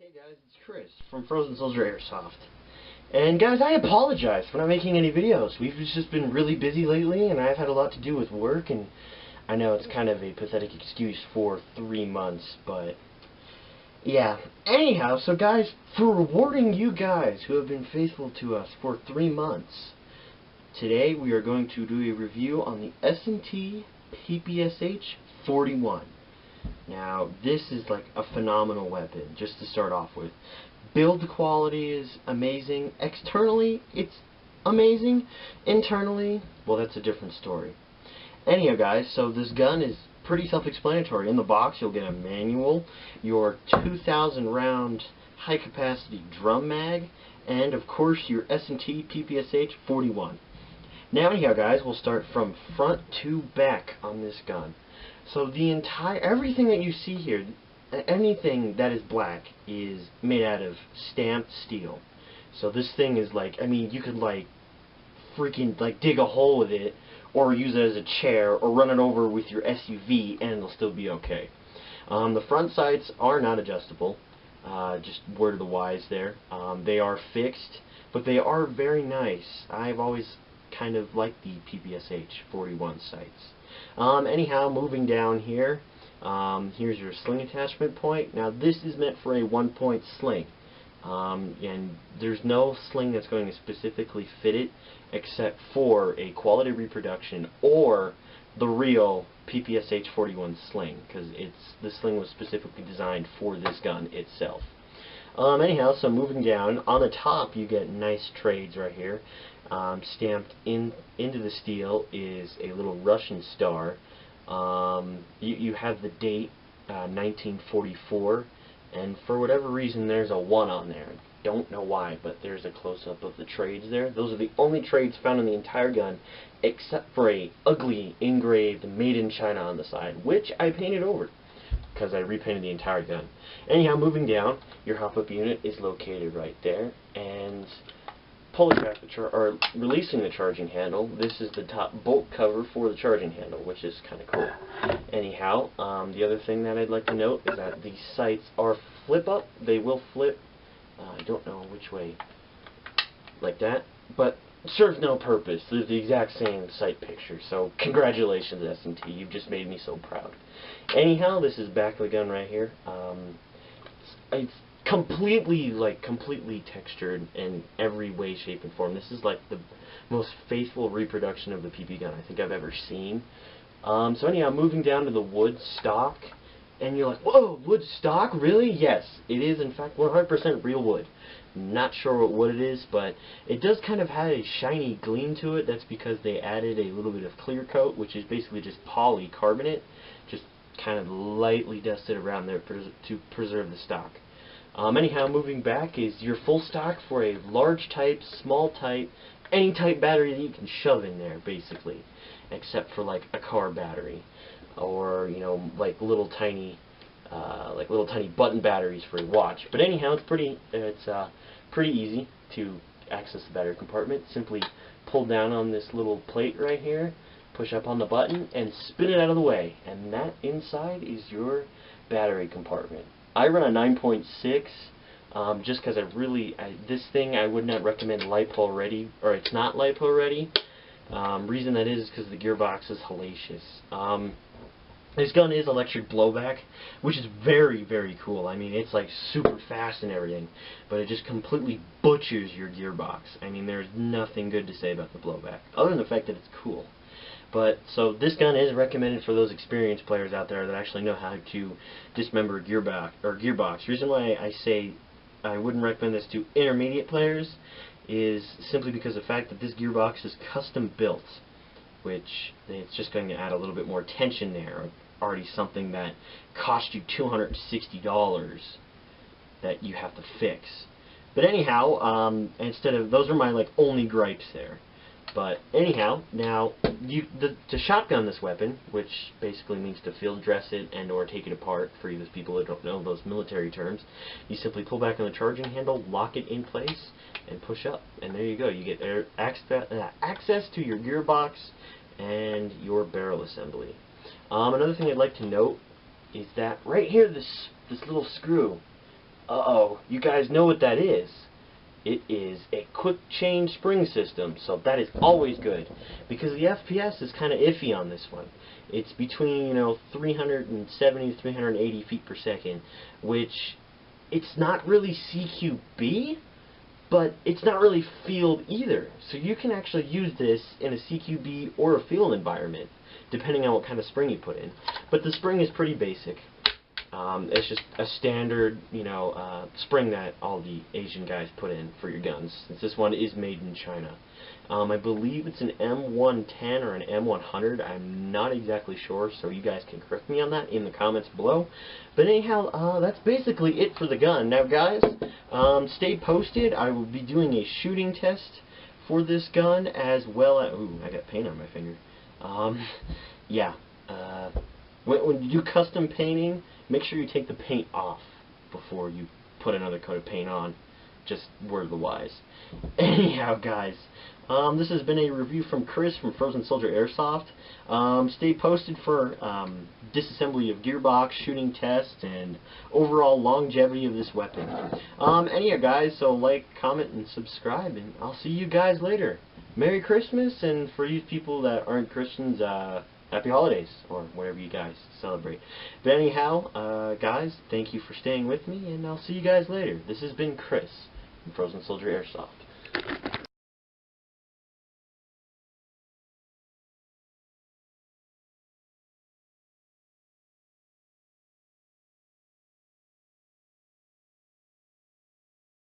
Hey guys, it's Chris from FrozenSoldierAirsoft. And guys, I apologize for not making any videos. We've just been really busy lately, and I've had a lot to do with work, and I know it's kind of a pathetic excuse for 3 months, but yeah. Anyhow, so guys, for rewarding you guys who have been faithful to us for 3 months, today we are going to do a review on the S&T PPSH 41. Now, this is like a phenomenal weapon, just to start off with. Build quality is amazing. Externally, it's amazing. Internally, well, that's a different story. Anyhow, guys, so this gun is pretty self-explanatory. In the box, you'll get a manual, your 2,000 round high-capacity drum mag, and, of course, your S&T PPSH 41. Now, anyhow, guys, we'll start from front to back on this gun. So everything that you see here, anything that is black is made out of stamped steel. So this thing is like, I mean, you could like freaking like dig a hole with it, or use it as a chair, or run it over with your SUV, and it'll still be okay. The front sights are not adjustable. Just word of the wise there. They are fixed, but they are very nice. I've always kind of liked the PPSH 41 sights. Anyhow, moving down here, here's your sling attachment point. Now this is meant for a 1-point sling, and there's no sling that's going to specifically fit it except for a quality reproduction or the real PPSH 41 sling, because the sling was specifically designed for this gun itself. Anyhow, so moving down, on the top you get nice trades right here. Stamped into the steel is a little Russian star. You have the date 1944, and for whatever reason there's a 1 on there. I don't know why, but there's a close-up of the trades there. Those are the only trades found in the entire gun, except for a ugly engraved "Made in China" on the side, which I painted over because I repainted the entire gun. Anyhow, moving down, your hop-up unit is located right there, and releasing the charging handle, this is the top bolt cover for the charging handle, which is kind of cool. Anyhow, the other thing that I'd like to note is that the sights are flip-up. They will flip, I don't know which way, like that, but serves no purpose. They're the exact same sight picture, so congratulations, S&T. You've just made me so proud. Anyhow, this is the back of the gun right here. It's completely textured in every way, shape, and form. This is like the most faithful reproduction of the PP gun I think I've ever seen. So anyhow, moving down to the wood stock, and you're like, whoa, wood stock? Really? Yes, it is in fact 100% real wood. Not sure what wood it is, but it does kind of have a shiny gleam to it. That's because they added a little bit of clear coat, which is basically just polycarbonate, just kind of lightly dusted around there to preserve the stock. Anyhow, moving back is your full stock for a large type, small type, any type battery that you can shove in there, basically, except for like a car battery, or like little tiny button batteries for a watch. But anyhow, it's pretty easy to access the battery compartment. Simply pull down on this little plate right here, push up on the button, and spin it out of the way, and that inside is your battery compartment. I run a 9.6 just because this thing I would not recommend LiPo ready, or it's not LiPo ready. Reason that is because the gearbox is hellacious. This gun is electric blowback, which is very, very cool. I mean, it's like super fast and everything, but it just completely butchers your gearbox. I mean, there's nothing good to say about the blowback, other than the fact that it's cool. But, so this gun is recommended for those experienced players out there that actually know how to dismember a gearbox. The reason why I say I wouldn't recommend this to intermediate players is simply because of the fact that this gearbox is custom built, which it's just going to add a little bit more tension there. Already something that cost you $260 that you have to fix. But anyhow, those are my only gripes there. But anyhow, now to shotgun this weapon, which basically means to field dress it and or take it apart, for you those people that don't know those military terms, you simply pull back on the charging handle, lock it in place, and push up, and there you go. You get access to your gearbox and your barrel assembly. Another thing I'd like to note is that right here, this little screw Uh-oh, you guys know what that is. It is a quick change spring system, so that is always good, because the FPS is kind of iffy on this one. It's between, 370 to 380 feet per second, which it's not really CQB, but it's not really field either. So you can actually use this in a CQB or a field environment, depending on what kind of spring you put in. But the spring is pretty basic. It's just a standard, spring that all the Asian guys put in for your guns, since this one is made in China. I believe it's an M110 or an M100. I'm not exactly sure, so you guys can correct me on that in the comments below. But anyhow, that's basically it for the gun. Now, guys, stay posted. I will be doing a shooting test for this gun, as well as... Ooh, I got paint on my finger. Yeah. When you do custom painting, make sure you take the paint off before you put another coat of paint on. Just word of the wise. Anyhow, guys, this has been a review from Chris from FrozenSoldierAirsoft. Stay posted for disassembly of gearbox, shooting tests, and overall longevity of this weapon. Anyhow, guys, so like, comment, and subscribe, and I'll see you guys later. Merry Christmas, and for you people that aren't Christians, Happy Holidays, or whatever you guys celebrate. But anyhow, guys, thank you for staying with me, and I'll see you guys later. This has been Chris from Frozen Soldier Airsoft.